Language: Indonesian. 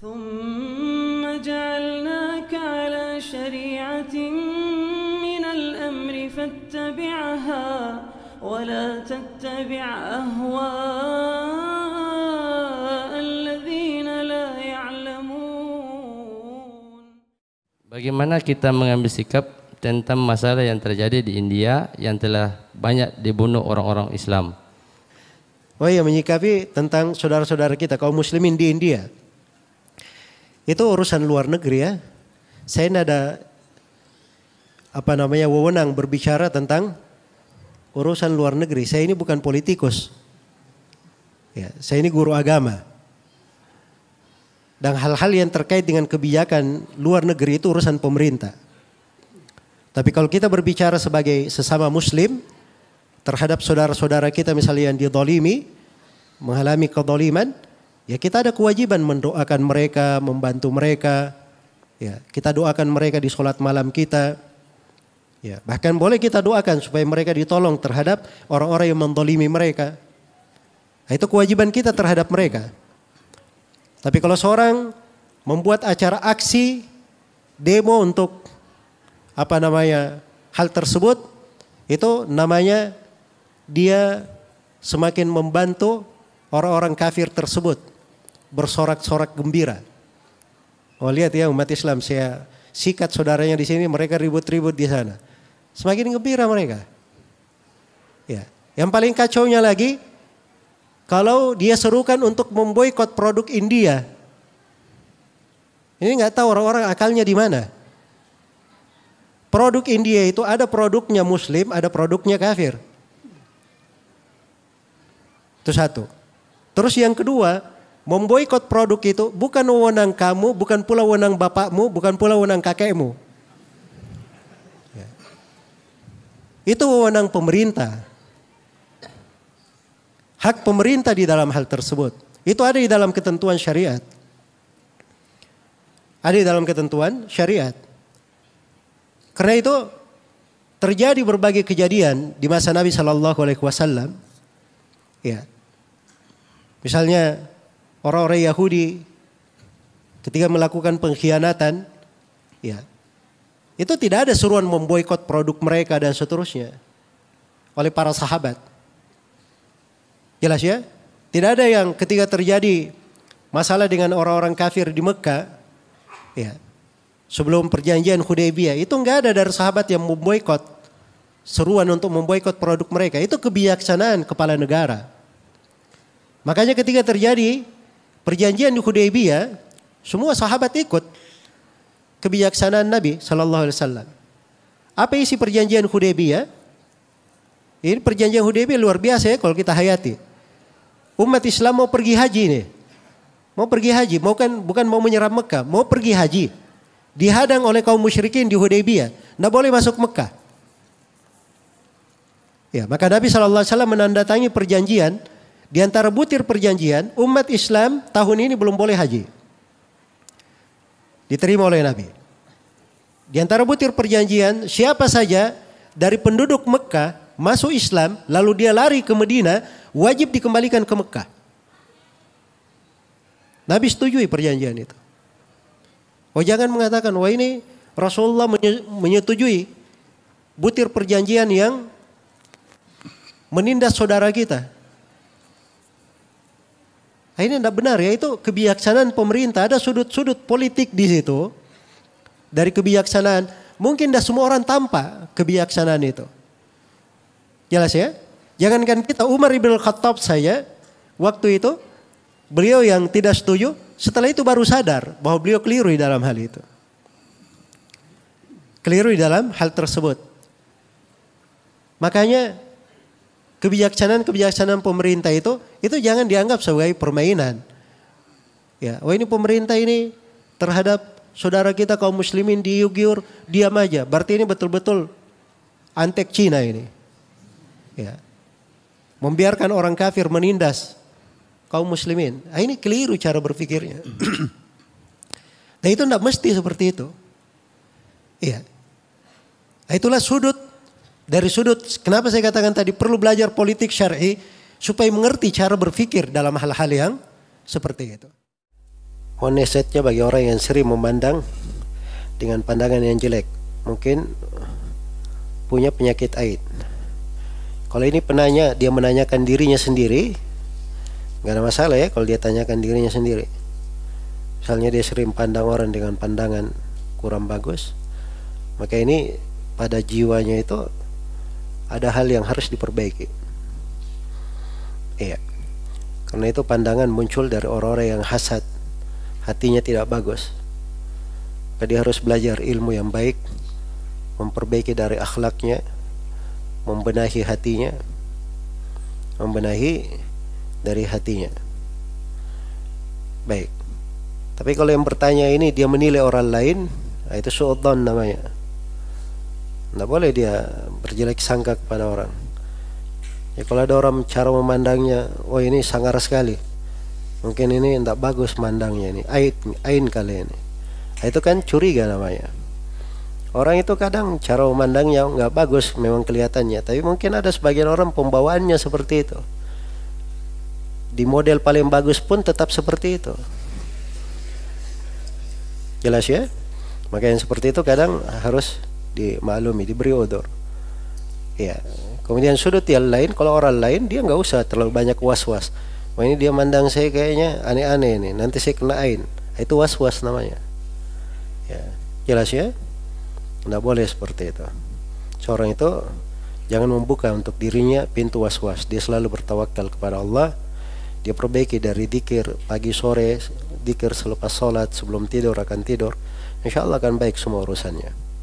ثم جعلناك على شريعة من الأمر فاتبعها ولا تتبع أهواء الذين لا يعلمون. Bagaimana kita mengambil sikap tentang masalah yang terjadi di India yang telah banyak dibunuh orang-orang Islam? Oh iya, menyikapi tentang saudara-saudara kita kaum muslimin di India. Itu urusan luar negeri ya. Saya tidak ada wewenang berbicara tentang urusan luar negeri. Saya ini bukan politikus. Ya, saya ini guru agama. Dan hal-hal yang terkait dengan kebijakan luar negeri itu urusan pemerintah. Tapi kalau kita berbicara sebagai sesama muslim terhadap saudara-saudara kita misalnya yang didolimi, mengalami kedoliman, ya kita ada kewajiban mendoakan mereka, membantu mereka. Ya, kita doakan mereka di sholat malam kita. Ya, bahkan boleh kita doakan supaya mereka ditolong terhadap orang-orang yang mendolimi mereka. Nah, itu kewajiban kita terhadap mereka. Tapi kalau seorang membuat acara aksi, demo untuk hal tersebut, itu namanya dia semakin membantu orang-orang kafir tersebut bersorak-sorak gembira. Oh lihat ya umat Islam, saya sikat saudaranya di sini, mereka ribut-ribut di sana. Semakin gembira mereka. Ya, yang paling kacaunya lagi, kalau dia serukan untuk memboikot produk India. Ini nggak tahu orang-orang akalnya di mana. Produk India itu ada produknya Muslim, ada produknya kafir. Itu satu. Terus yang kedua, memboikot produk itu bukan wewenang kamu, bukan pula wewenang bapakmu, bukan pula wewenang kakekmu. Ya. Itu wewenang pemerintah. Hak pemerintah di dalam hal tersebut. Itu ada di dalam ketentuan syariat. Ada di dalam ketentuan syariat. Karena itu terjadi berbagai kejadian di masa Nabi SAW. Ya. Misalnya orang-orang Yahudi ketika melakukan pengkhianatan, ya, itu tidak ada seruan memboikot produk mereka dan seterusnya oleh para sahabat. Jelas ya? Tidak ada yang ketika terjadi masalah dengan orang-orang kafir di Mekah, ya, sebelum perjanjian Hudaybiyah, itu enggak ada dari sahabat yang memboikot, seruan untuk memboikot produk mereka. Itu kebijaksanaan kepala negara. Makanya ketika terjadi perjanjian di Hudaybiyah, semua sahabat ikut kebijaksanaan Nabi Sallallahu Alaihi Wasallam. Apa isi perjanjian Hudaybiyah? Ini perjanjian Hudaybiyah luar biasa ya kalau kita hayati. Umat Islam mau pergi haji nih, mau pergi haji, bukan mau menyerang Mekah, mau pergi haji. Dihadang oleh kaum musyrikin di Hudaybiyah, tidak boleh masuk Mekah. Ya, maka Nabi Sallallahu Alaihi Wasallam menandatangani perjanjian. Di antara butir perjanjian, umat Islam tahun ini belum boleh haji. Diterima oleh Nabi. Di antara butir perjanjian, siapa saja dari penduduk Mekah masuk Islam, lalu dia lari ke Madinah, wajib dikembalikan ke Mekah. Nabi setujui perjanjian itu. Oh jangan mengatakan, wah ini Rasulullah menyetujui butir perjanjian yang menindas saudara kita. Ini tidak benar ya, itu kebijaksanaan pemerintah. Ada sudut-sudut politik di situ. Dari kebijaksanaan, mungkin tidak semua orang tampak kebijaksanaan itu. Jelas ya? Jangankan kita, Umar ibn Khattab saya, waktu itu, beliau yang tidak setuju, setelah itu baru sadar bahwa beliau keliru di dalam hal itu. Keliru di dalam hal tersebut. Makanya, kebijaksanaan pemerintah itu jangan dianggap sebagai permainan. Ya, oh ini pemerintah ini terhadap saudara kita kaum muslimin di Uyghur diam aja. Berarti ini betul-betul antek Cina ini. Ya. Membiarkan orang kafir menindas kaum muslimin. Nah, ini keliru cara berpikirnya. Dan itu tidak mesti seperti itu. Iya. Nah, itulah dari sudut, kenapa saya katakan tadi perlu belajar politik syar'i supaya mengerti cara berpikir dalam hal-hal yang seperti itu. nasihatnya bagi orang yang sering memandang dengan pandangan yang jelek, mungkin punya penyakit aid. Kalau ini penanya, dia menanyakan dirinya sendiri, nggak ada masalah ya kalau dia tanyakan dirinya sendiri. Misalnya dia sering pandang orang dengan pandangan kurang bagus, maka ini pada jiwanya itu ada hal yang harus diperbaiki. Iya. Karena itu pandangan muncul dari orang-orang yang hasad, hatinya tidak bagus. Maka dia harus belajar ilmu yang baik, memperbaiki dari akhlaknya, membenahi hatinya, membenahi dari hatinya. Baik. Tapi kalau yang bertanya ini dia menilai orang lain, itu suudzon namanya. Tidak boleh dia berjelek sangka kepada orang. Ya kalau ada orang cara memandangnya, oh ini sangar sekali, mungkin ini tidak bagus mandangnya, ini ain kali ini. Itu kan curiga namanya. Orang itu kadang cara memandangnya nggak bagus memang kelihatannya, tapi mungkin ada sebagian orang pembawaannya seperti itu. Di model paling bagus pun tetap seperti itu. Jelas ya? Maka yang seperti itu kadang harus dimaklumi, diberi udzur. Ya. Kemudian sudut yang lain, kalau orang lain dia nggak usah terlalu banyak was-was. Wah ini dia mandang saya kayaknya aneh-aneh ini, nanti saya kena ain. Itu was-was namanya. Ya. Jelas ya? Nggak boleh seperti itu. Seorang itu jangan membuka untuk dirinya pintu was-was. Dia selalu bertawakal kepada Allah. Dia perbaiki dari dzikir pagi sore, dzikir selepas sholat, sebelum tidur akan tidur. Insya Allah akan baik semua urusannya.